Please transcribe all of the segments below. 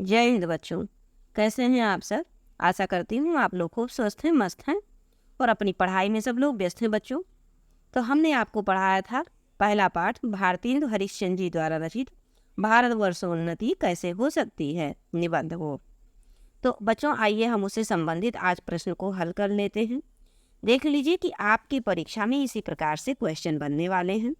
जय हिंद बच्चों। कैसे हैं आप सब? आशा करती हूँ आप लोग खूब स्वस्थ हैं, मस्त हैं और अपनी पढ़ाई में सब लोग व्यस्त हैं बच्चों। तो हमने आपको पढ़ाया था पहला पाठ भारतेंदु हरिश्चंद्र जी द्वारा रचित भारतवर्षोन्नति कैसे हो सकती है निबंध को। तो बच्चों आइए हम उससे संबंधित आज प्रश्न को हल कर लेते हैं। देख लीजिए कि आपकी परीक्षा में इसी प्रकार से क्वेश्चन बनने वाले हैं।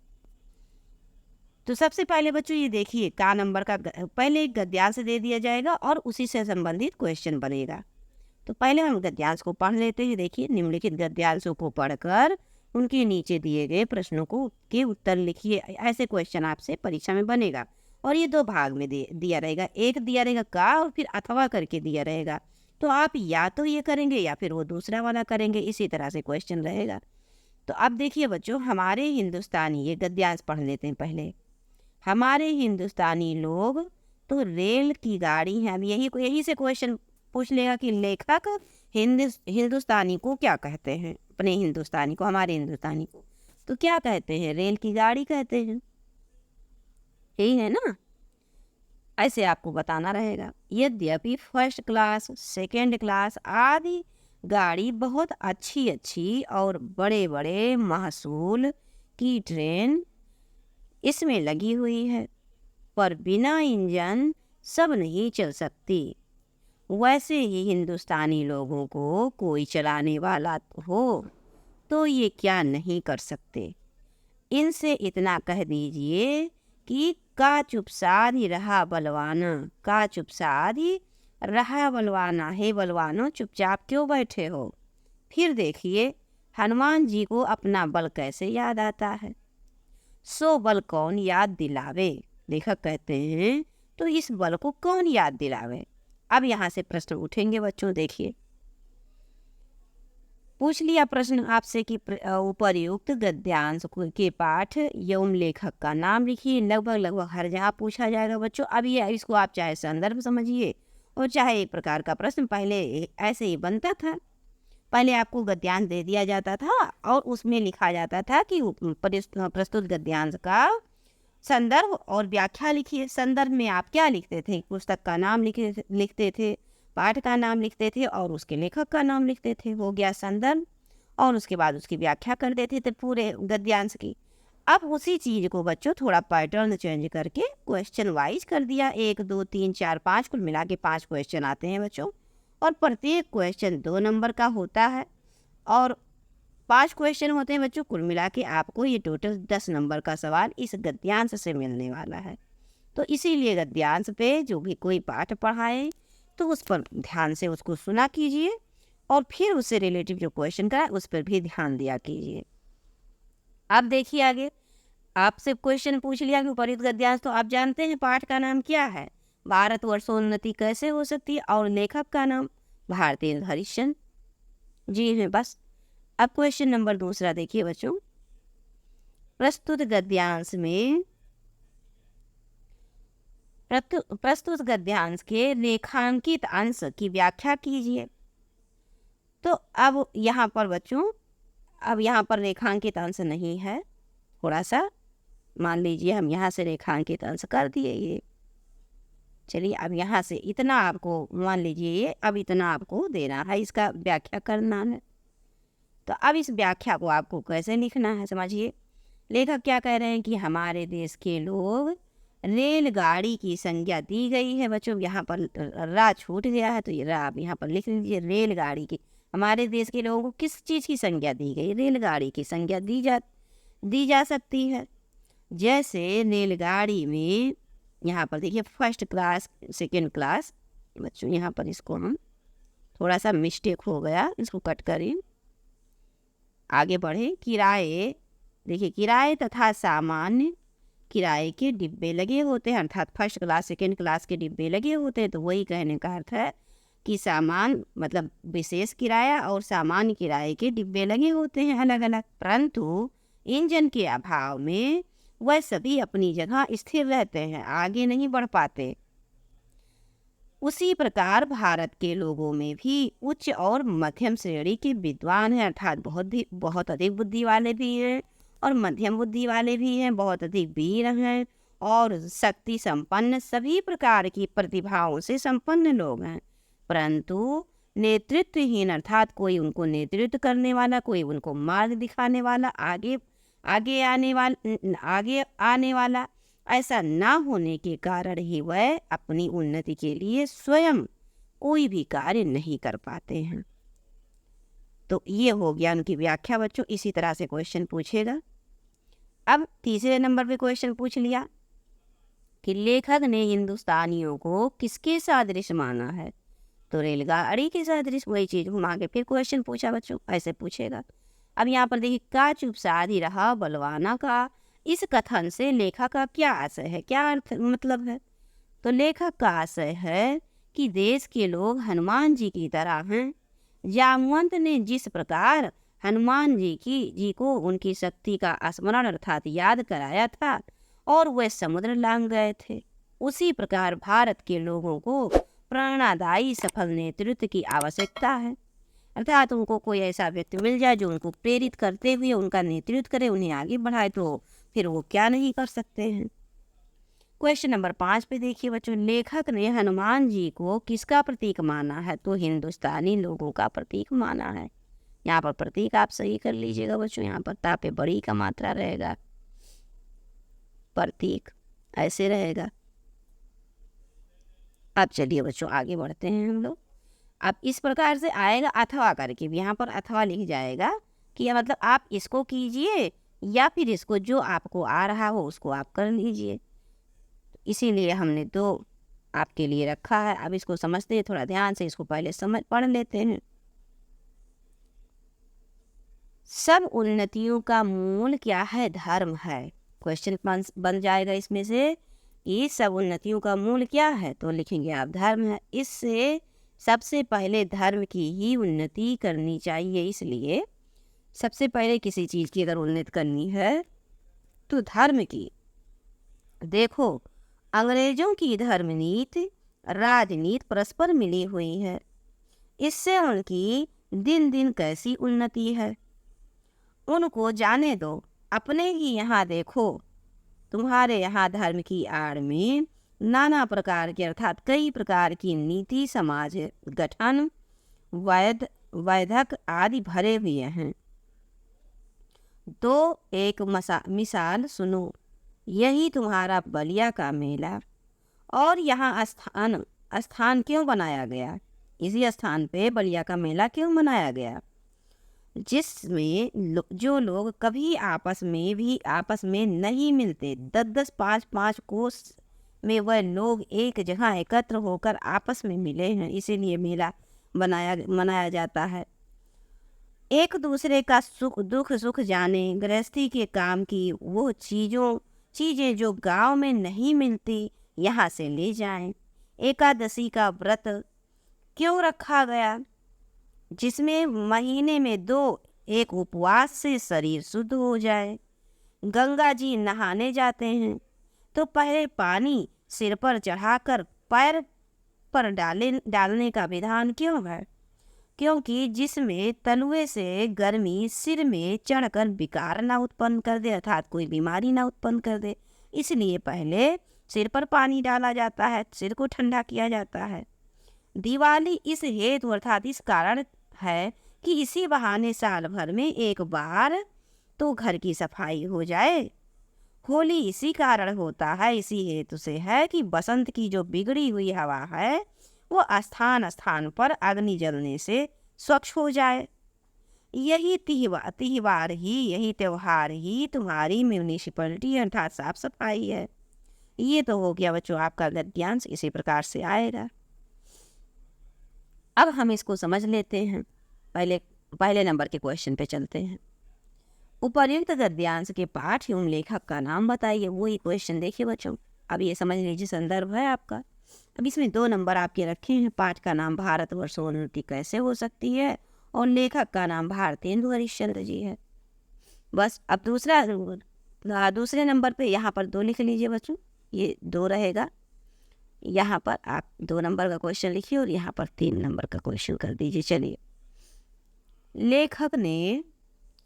तो सबसे पहले बच्चों ये देखिए का नंबर का पहले एक गद्यांश दे दिया जाएगा और उसी से संबंधित क्वेश्चन बनेगा। तो पहले हम गद्यांश को पढ़ लेते हैं। देखिए निम्नलिखित गद्यांशों को पढ़कर उनके नीचे दिए गए प्रश्नों को के उत्तर लिखिए। ऐसे क्वेश्चन आपसे परीक्षा में बनेगा और ये दो भाग में दिया रहेगा। एक दिया रहेगा का और फिर अथवा करके दिया रहेगा। तो आप या तो ये करेंगे या फिर वो दूसरा वाला करेंगे, इसी तरह से क्वेश्चन रहेगा। तो अब देखिए बच्चों हमारे हिंदुस्तानी, ये गद्यांश पढ़ लेते हैं पहले। हमारे हिंदुस्तानी लोग तो रेल की गाड़ी हैं। अब यही से क्वेश्चन पूछ लेगा कि लेखक हिंदुस्तानी को क्या कहते हैं, अपने हिंदुस्तानी को, हमारे हिंदुस्तानी को तो क्या कहते हैं? रेल की गाड़ी कहते हैं, यही है ना। ऐसे आपको बताना रहेगा। यद्यपि फर्स्ट क्लास, सेकेंड क्लास आदि गाड़ी बहुत अच्छी अच्छी और बड़े बड़े महसूल की ट्रेन इसमें लगी हुई है, पर बिना इंजन सब नहीं चल सकती। वैसे ही हिंदुस्तानी लोगों को कोई चलाने वाला हो तो ये क्या नहीं कर सकते। इनसे इतना कह दीजिए कि का चुपसाद ही रहा बलवाना, का चुपसाद ही रहा बलवाना, हे बलवानो चुपचाप क्यों बैठे हो। फिर देखिए हनुमान जी को अपना बल कैसे याद आता है। सो बल कौन याद दिलावे, लेखक कहते हैं तो इस बल को कौन याद दिलावे। अब यहाँ से प्रश्न उठेंगे बच्चों। देखिए पूछ लिया प्रश्न आपसे कि उपर्युक्त गद्यांश के पाठ एवं लेखक का नाम लिखिए। लगभग हर जगह पूछा जाएगा बच्चों। अब ये इसको आप चाहे संदर्भ समझिए और चाहे एक प्रकार का प्रश्न, पहले ऐसे ही बनता था। पहले आपको गद्यांश दे दिया जाता था और उसमें लिखा जाता था कि प्रस्तुत गद्यांश का संदर्भ और व्याख्या लिखिए। संदर्भ में आप क्या लिखते थे? पुस्तक का नाम लिखते थे, पाठ का नाम लिखते थे और उसके लेखक का नाम लिखते थे, हो गया संदर्भ। और उसके बाद उसकी व्याख्या कर देते थे पूरे गद्यांश की। अब उसी चीज़ को बच्चों थोड़ा पैटर्न चेंज करके क्वेश्चन वाइज कर दिया। 1 2 3 4 5 कुल मिला के 5 क्वेश्चन आते हैं बच्चों और प्रत्येक क्वेश्चन 2 नंबर का होता है और 5 क्वेश्चन होते हैं बच्चों। कुल मिला के आपको ये टोटल 10 नंबर का सवाल इस गद्यांश से मिलने वाला है। तो इसीलिए गद्यांश पे जो भी कोई पाठ पढ़ाए तो उस पर ध्यान से उसको सुना कीजिए और फिर उससे रिलेटिव जो क्वेश्चन का है उस पर भी ध्यान दिया कीजिए। अब देखिए आगे आपसे क्वेश्चन पूछ लिया कि उपर्युक्त गद्यांश, तो आप जानते हैं पाठ का नाम क्या है? भारतवर्षोन्नति कैसे हो सकती है, और लेखक का नाम भारतेंदु हरिश्चंद्र जी हैं। बस अब क्वेश्चन नंबर दूसरा देखिए बच्चों। प्रस्तुत गद्यांश में प्रस्तुत गद्यांश के रेखांकित अंश की व्याख्या कीजिए। तो अब यहाँ पर बच्चों, अब यहाँ पर रेखांकित अंश नहीं है। थोड़ा सा मान लीजिए हम यहाँ से रेखांकित अंश कर दिए ये। चलिए अब यहाँ से इतना आपको मान लीजिए ये, अब इतना आपको देना है, इसका व्याख्या करना है। तो अब इस व्याख्या को आपको कैसे लिखना है समझिए। लेखक क्या कह रहे हैं कि हमारे देश के लोग, रेलगाड़ी की संज्ञा दी गई है बच्चों। यहाँ पर रा छूट गया है तो ये रा आप यहाँ पर लिख लीजिए। रेलगाड़ी की, हमारे देश के लोगों को किस चीज़ की संज्ञा दी गई? रेलगाड़ी की संज्ञा दी जा सकती है। जैसे रेलगाड़ी में यहाँ पर देखिए फर्स्ट क्लास, सेकेंड क्लास बच्चों, यहाँ पर इसको हम थोड़ा सा मिस्टेक हो गया, इसको कट करें, आगे बढ़े। किराए, देखिए किराए तथा सामान्य किराए के डिब्बे लगे होते हैं, अर्थात फर्स्ट क्लास सेकेंड क्लास के डिब्बे लगे होते हैं। तो वही कहने का अर्थ है कि सामान मतलब विशेष किराया और सामान्य किराए के डिब्बे लगे होते हैं अलग अलग, परंतु इंजन के अभाव में वह सभी अपनी जगह स्थिर रहते हैं, आगे नहीं बढ़ पाते। उसी प्रकार भारत के लोगों में भी उच्च और मध्यम श्रेणी के विद्वान हैं, अर्थात बहुत अधिक बुद्धि वाले भी हैं और मध्यम बुद्धि वाले भी हैं, बहुत अधिक वीर हैं और शक्ति संपन्न सभी प्रकार की प्रतिभाओं से संपन्न लोग हैं, परंतु नेतृत्वहीन अर्थात कोई उनको नेतृत्व करने वाला, कोई उनको मार्ग दिखाने वाला, आगे आने वाला ऐसा ना होने के कारण ही वह अपनी उन्नति के लिए स्वयं कोई भी कार्य नहीं कर पाते हैं। तो ये हो गया उनकी व्याख्या बच्चों। इसी तरह से क्वेश्चन पूछेगा। अब तीसरे नंबर पे क्वेश्चन पूछ लिया कि लेखक ने हिंदुस्तानियों को किसके सदृश माना है? तो रेलगाड़ी के सदृश। वही चीज घुमा के फिर क्वेश्चन पूछा बच्चों, ऐसे पूछेगा। अब यहाँ पर देखिए, का चुप साधी रहा बलवाना का, इस कथन से लेखक का क्या आशय है, क्या अर्थ मतलब है? तो लेखक का आशय है कि देश के लोग हनुमान जी की तरह हैं। जामवंत ने जिस प्रकार हनुमान जी को उनकी शक्ति का स्मरण अर्थात याद कराया था और वे समुद्र लांघ गए थे, उसी प्रकार भारत के लोगों को प्रेरणादायी सफल नेतृत्व की आवश्यकता है। अर्थात उनको कोई ऐसा व्यक्ति मिल जाए जो उनको प्रेरित करते हुए उनका नेतृत्व करे, उन्हें आगे बढ़ाए, तो फिर वो क्या नहीं कर सकते हैं। क्वेश्चन नंबर 5 पे देखिए बच्चों, लेखक ने हनुमान जी को किसका प्रतीक माना है? तो हिंदुस्तानी लोगों का प्रतीक माना है। यहाँ पर प्रतीक आप सही कर लीजिएगा बच्चों, यहाँ पर ता पे बड़ी का मात्रा रहेगा, प्रतीक ऐसे रहेगा। अब चलिए बच्चों आगे बढ़ते हैं हम लोग। अब इस प्रकार से आएगा अथवा करके, यहाँ पर अथवा लिख जाएगा कि यह मतलब आप इसको कीजिए या फिर इसको, जो आपको आ रहा हो उसको आप कर लीजिए। इसीलिए हमने दो आपके लिए रखा है। अब इसको समझते हैं थोड़ा ध्यान से, इसको पहले समझ पढ़ लेते हैं। सब उन्नतियों का मूल क्या है? धर्म है। क्वेश्चन बन जाएगा इसमें से, ये सब उन्नतियों का मूल क्या है? तो लिखेंगे आप धर्म है। इससे सबसे पहले धर्म की ही उन्नति करनी चाहिए। इसलिए सबसे पहले किसी चीज़ की अगर उन्नति करनी है तो धर्म की। देखो, अंग्रेजों की धर्म नीति राजनीति परस्पर मिली हुई है, इससे उनकी दिन दिन कैसी उन्नति है उनको जाने दो। अपने ही यहाँ देखो, तुम्हारे यहाँ धर्म की आड़ में नाना प्रकार के अर्थात कई प्रकार की नीति, समाज गठन, वैधक आदि भरे हुए हैं। तो एक मिसाल सुनो, यही तुम्हारा बलिया का मेला। और यहाँ स्थान क्यों बनाया गया? इसी स्थान पे बलिया का मेला क्यों बनाया गया? जिसमें जो लोग कभी आपस में नहीं मिलते, 10-10, 5-5 कोस में वह लोग एक जगह एकत्र होकर आपस में मिले हैं, इसीलिए मेला मनाया जाता है। एक दूसरे का सुख जाने, गृहस्थी के काम की वो चीजें जो गांव में नहीं मिलती यहाँ से ले जाएं। एकादशी का व्रत क्यों रखा गया? जिसमें महीने में 2 एक उपवास से शरीर शुद्ध हो जाए। गंगा जी नहाने जाते हैं तो पहले पानी सिर पर चढ़ाकर पैर पर डालने का विधान क्यों है? क्योंकि जिसमें तलुए से गर्मी सिर में चढ़कर विकार ना उत्पन्न कर दे, अर्थात कोई बीमारी ना उत्पन्न कर दे, इसलिए पहले सिर पर पानी डाला जाता है, सिर को ठंडा किया जाता है। दिवाली इस हेतु अर्थात इस कारण है कि इसी बहाने साल भर में एक बार तो घर की सफाई हो जाए। होली इसी कारण होता है, इसी हेतु से है कि बसंत की जो बिगड़ी हुई हवा है वो स्थान स्थान पर अग्नि जलने से स्वच्छ हो जाए। यही त्योहार ही तुम्हारी म्यूनिसिपैलिटी अर्थात साफ सफाई है। ये तो हो गया बच्चों आपका गद्यांश, इसी प्रकार से आएगा। अब हम इसको समझ लेते हैं। पहले नंबर के क्वेश्चन पे चलते हैं। उपर्युक्त गद्यांश के पाठ एवं लेखक का नाम बताइए। वही क्वेश्चन देखिए बच्चों, अब ये समझ लीजिए संदर्भ है आपका। अब इसमें 2 नंबर आपके रखे हैं। पाठ का नाम भारतवर्षोन्नति कैसे हो सकती है और लेखक का नाम भारतेंदु हरिश्चंद्र जी है। बस अब दूसरे नंबर पे यहाँ पर 2 लिख लीजिए बच्चों, ये 2 रहेगा। यहाँ पर आप 2 नंबर का क्वेश्चन लिखिए और यहाँ पर 3 नंबर का क्वेश्चन कर दीजिए। चलिए, लेखक ने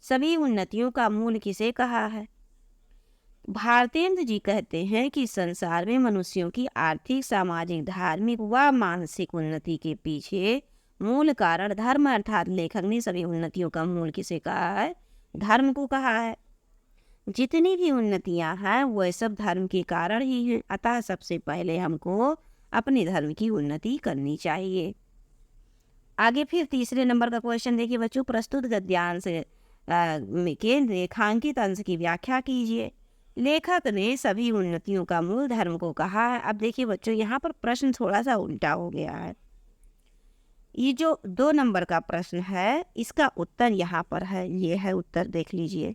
सभी उन्नतियों का मूल किसे कहा है? भारतेंद्र जी कहते हैं कि संसार में मनुष्यों की आर्थिक, सामाजिक, धार्मिक व मानसिक उन्नति के पीछे मूल कारण धर्म, अर्थात लेखक ने सभी उन्नतियों का मूल किसे कहा है? धर्म को कहा है। जितनी भी उन्नतियां हैं वह सब धर्म के कारण ही हैं। अतः सबसे पहले हमको अपने धर्म की उन्नति करनी चाहिए। आगे फिर तीसरे नंबर का क्वेश्चन देखिए बच्चों, प्रस्तुत गद्यांश के रेखांकित अंश की व्याख्या कीजिए। लेखक ने सभी उन्नतियों का मूल धर्म को कहा है। अब देखिए बच्चों, यहाँ पर प्रश्न थोड़ा सा उल्टा हो गया है। ये जो 2 नंबर का प्रश्न है इसका उत्तर यहाँ पर है, ये है उत्तर, देख लीजिए,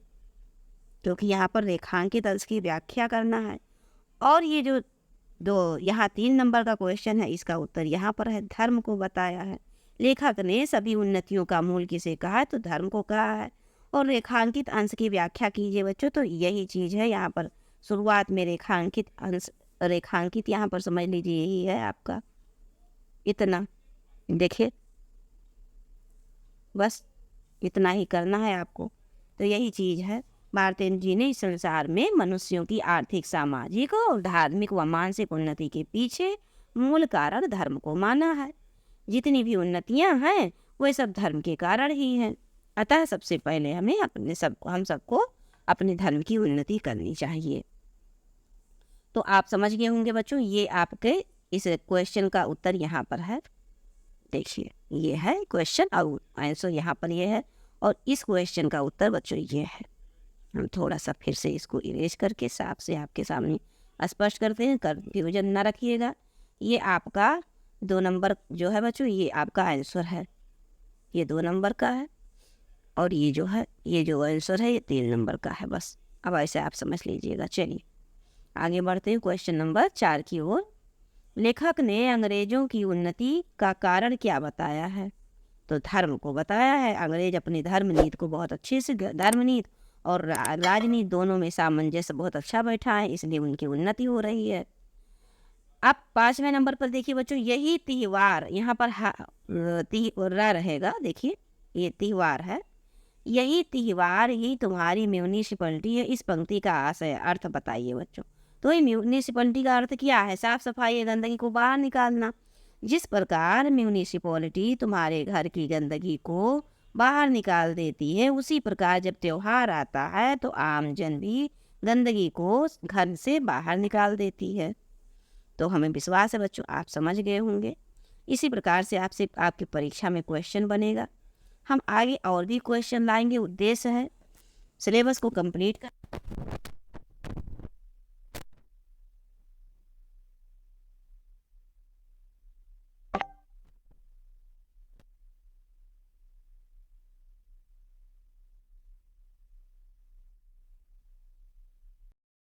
क्योंकि यहाँ पर रेखांकित अंश की व्याख्या करना है। और ये जो यहाँ 3 नंबर का क्वेश्चन है इसका उत्तर यहाँ पर है, धर्म को बताया है। लेखक ने सभी उन्नतियों का मूल किसे कहा है? तो धर्म को कहा है। और रेखांकित अंश की व्याख्या कीजिए बच्चों, तो यही चीज़ है यहाँ पर शुरुआत में रेखांकित अंश, रेखांकित यहाँ पर समझ लीजिए यही है आपका, इतना देखिए, बस इतना ही करना है आपको। तो यही चीज़ है, भारतेंद्र जी ने इस संसार में मनुष्यों की आर्थिक, सामाजिक और धार्मिक व मानसिक उन्नति के पीछे मूल कारण धर्म को माना है। जितनी भी उन्नतियां हैं वे सब धर्म के कारण ही हैं। अतः सबसे पहले हम सबको अपने धर्म की उन्नति करनी चाहिए। तो आप समझ गए होंगे बच्चों, ये आपके इस क्वेश्चन का उत्तर यहाँ पर है। देखिए ये है क्वेश्चन और आंसर यहाँ पर ये है, और इस क्वेश्चन का उत्तर बच्चों ये है। हम थोड़ा सा फिर से इसको इरेज करके साफ से आपके सामने स्पष्ट करते हैं, कन्फ्यूजन ना रखिएगा। ये आपका 2 नंबर जो है बच्चों, ये आपका आंसर है, ये 2 नंबर का है, और ये जो है, ये जो आंसर है ये 3 नंबर का है। बस अब ऐसे आप समझ लीजिएगा। चलिए आगे बढ़ते हैं क्वेश्चन नंबर 4 की ओर। लेखक ने अंग्रेजों की उन्नति का कारण क्या बताया है? तो धर्म को बताया है। अंग्रेज अपनी धर्मनीति को बहुत अच्छे से, धर्मनीति और राजनीति दोनों में सामंजस्य बहुत अच्छा बैठा है, इसलिए उनकी उन्नति हो रही है। अब 5वें नंबर पर देखिए बच्चों, यही त्यौहार, यहाँ पर त्यौहार रहेगा, देखिए ये त्यौहार है, यही त्यौहार ही तुम्हारी म्यूनिसिपलिटी है। इस पंक्ति का आशय अर्थ बताइए बच्चों। तो ये म्यूनिसिपलिटी का अर्थ क्या है? साफ सफाई, गंदगी को बाहर निकालना। जिस प्रकार म्यूनिसिपलिटी तुम्हारे घर की गंदगी को बाहर निकाल देती है, उसी प्रकार जब त्यौहार आता है तो आमजन भी गंदगी को घर से बाहर निकाल देती है। तो हमें विश्वास है बच्चों आप समझ गए होंगे। इसी प्रकार से आपसे आपकी परीक्षा में क्वेश्चन बनेगा। हम आगे और भी क्वेश्चन लाएंगे, उद्देश्य है सिलेबस को कंप्लीट कर